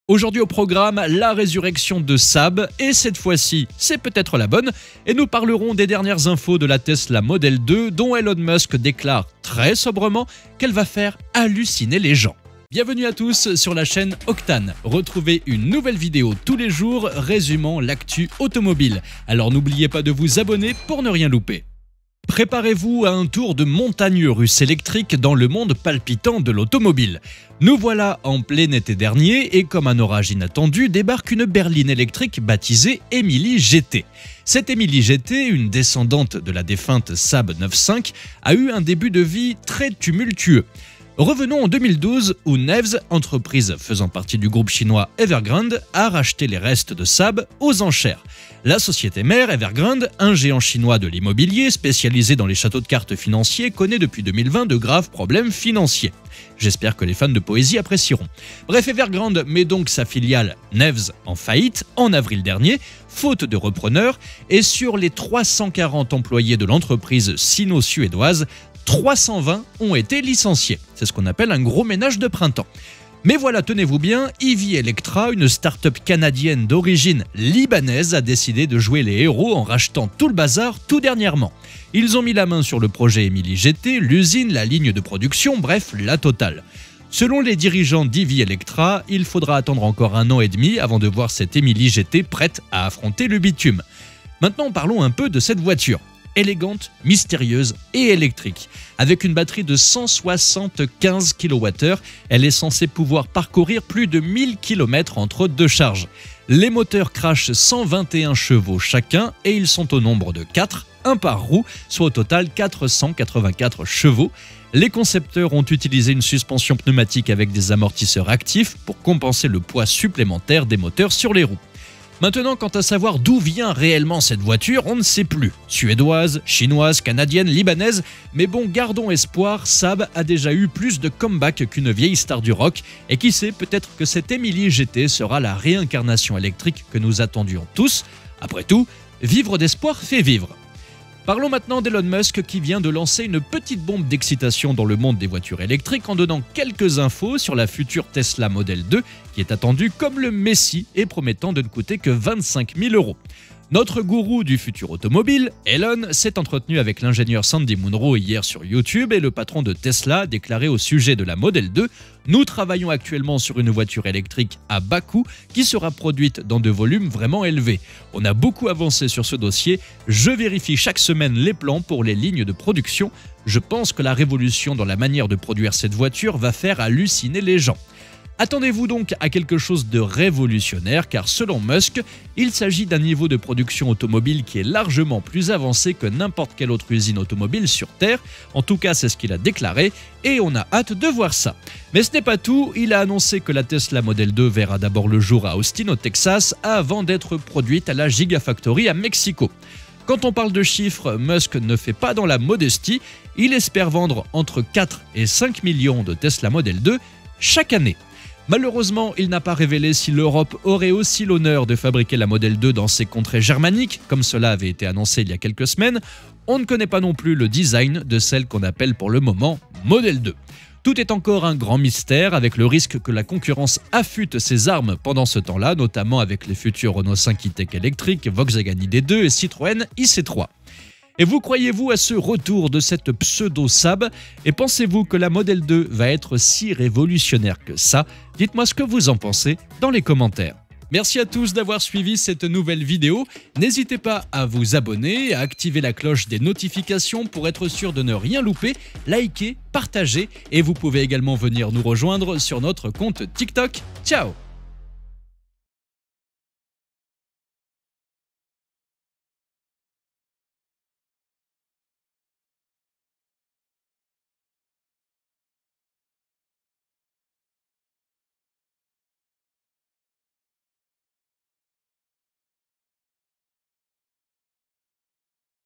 Aujourd'hui au programme, la résurrection de Saab, et cette fois-ci, c'est peut-être la bonne, et nous parlerons des dernières infos de la Tesla Model 2 dont Elon Musk déclare très sobrement qu'elle va faire halluciner les gens. Bienvenue à tous sur la chaîne Octane. Retrouvez une nouvelle vidéo tous les jours résumant l'actu automobile. Alors n'oubliez pas de vous abonner pour ne rien louper. Préparez-vous à un tour de montagne russe électrique dans le monde palpitant de l'automobile. Nous voilà en plein été dernier et comme un orage inattendu débarque une berline électrique baptisée Emily GT. Cette Emily GT, une descendante de la défunte Saab 9.5, a eu un début de vie très tumultueux. Revenons en 2012 où NEVS, entreprise faisant partie du groupe chinois Evergrande, a racheté les restes de Saab aux enchères. La société mère, Evergrande, un géant chinois de l'immobilier spécialisé dans les châteaux de cartes financiers, connaît depuis 2020 de graves problèmes financiers. J'espère que les fans de poésie apprécieront. Bref, Evergrande met donc sa filiale NEVS en faillite en avril dernier, faute de repreneurs, et sur les 340 employés de l'entreprise sino-suédoise, 320 ont été licenciés. C'est ce qu'on appelle un gros ménage de printemps. Mais voilà, tenez-vous bien, EV Electra, une start-up canadienne d'origine libanaise, a décidé de jouer les héros en rachetant tout le bazar tout dernièrement. Ils ont mis la main sur le projet Emily GT, l'usine, la ligne de production, bref, la totale. Selon les dirigeants d'EV Electra, il faudra attendre encore 1 an et demi avant de voir cette Emily GT prête à affronter le bitume. Maintenant, parlons un peu de cette voiture. Élégante, mystérieuse et électrique. Avec une batterie de 175 kWh, elle est censée pouvoir parcourir plus de 1000 km entre deux charges. Les moteurs crachent 121 chevaux chacun et ils sont au nombre de 4, un par roue, soit au total 484 chevaux. Les concepteurs ont utilisé une suspension pneumatique avec des amortisseurs actifs pour compenser le poids supplémentaire des moteurs sur les roues. Maintenant, quant à savoir d'où vient réellement cette voiture, on ne sait plus. Suédoise, chinoise, canadienne, libanaise, mais bon, gardons espoir, Saab a déjà eu plus de comeback qu'une vieille star du rock, et qui sait, peut-être que cette Emily GT sera la réincarnation électrique que nous attendions tous. Après tout, vivre d'espoir fait vivre. Parlons maintenant d'Elon Musk qui vient de lancer une petite bombe d'excitation dans le monde des voitures électriques en donnant quelques infos sur la future Tesla Model 2 qui est attendue comme le messie et promettant de ne coûter que 25 000 €. Notre gourou du futur automobile, Elon, s'est entretenu avec l'ingénieur Sandy Munro hier sur YouTube et le patron de Tesla a déclaré au sujet de la Model 2 « Nous travaillons actuellement sur une voiture électrique à bas coût qui sera produite dans de volumes vraiment élevés. On a beaucoup avancé sur ce dossier, je vérifie chaque semaine les plans pour les lignes de production. Je pense que la révolution dans la manière de produire cette voiture va faire halluciner les gens. » Attendez-vous donc à quelque chose de révolutionnaire car selon Musk, il s'agit d'un niveau de production automobile qui est largement plus avancé que n'importe quelle autre usine automobile sur Terre. En tout cas, c'est ce qu'il a déclaré et on a hâte de voir ça. Mais ce n'est pas tout, il a annoncé que la Tesla Model 2 verra d'abord le jour à Austin au Texas avant d'être produite à la Gigafactory à Mexico. Quand on parle de chiffres, Musk ne fait pas dans la modestie, il espère vendre entre 4 et 5 millions de Tesla Model 2 chaque année. Malheureusement, il n'a pas révélé si l'Europe aurait aussi l'honneur de fabriquer la Model 2 dans ses contrées germaniques, comme cela avait été annoncé il y a quelques semaines. On ne connaît pas non plus le design de celle qu'on appelle pour le moment Model 2. Tout est encore un grand mystère, avec le risque que la concurrence affûte ses armes pendant ce temps-là, notamment avec les futurs Renault 5 e-Tech électriques, Volkswagen ID.2 et Citroën IC3. Et vous croyez-vous à ce retour de cette pseudo-Saab? Et pensez-vous que la Model 2 va être si révolutionnaire que ça? Dites-moi ce que vous en pensez dans les commentaires. Merci à tous d'avoir suivi cette nouvelle vidéo. N'hésitez pas à vous abonner, à activer la cloche des notifications pour être sûr de ne rien louper, liker, partager et vous pouvez également venir nous rejoindre sur notre compte TikTok. Ciao!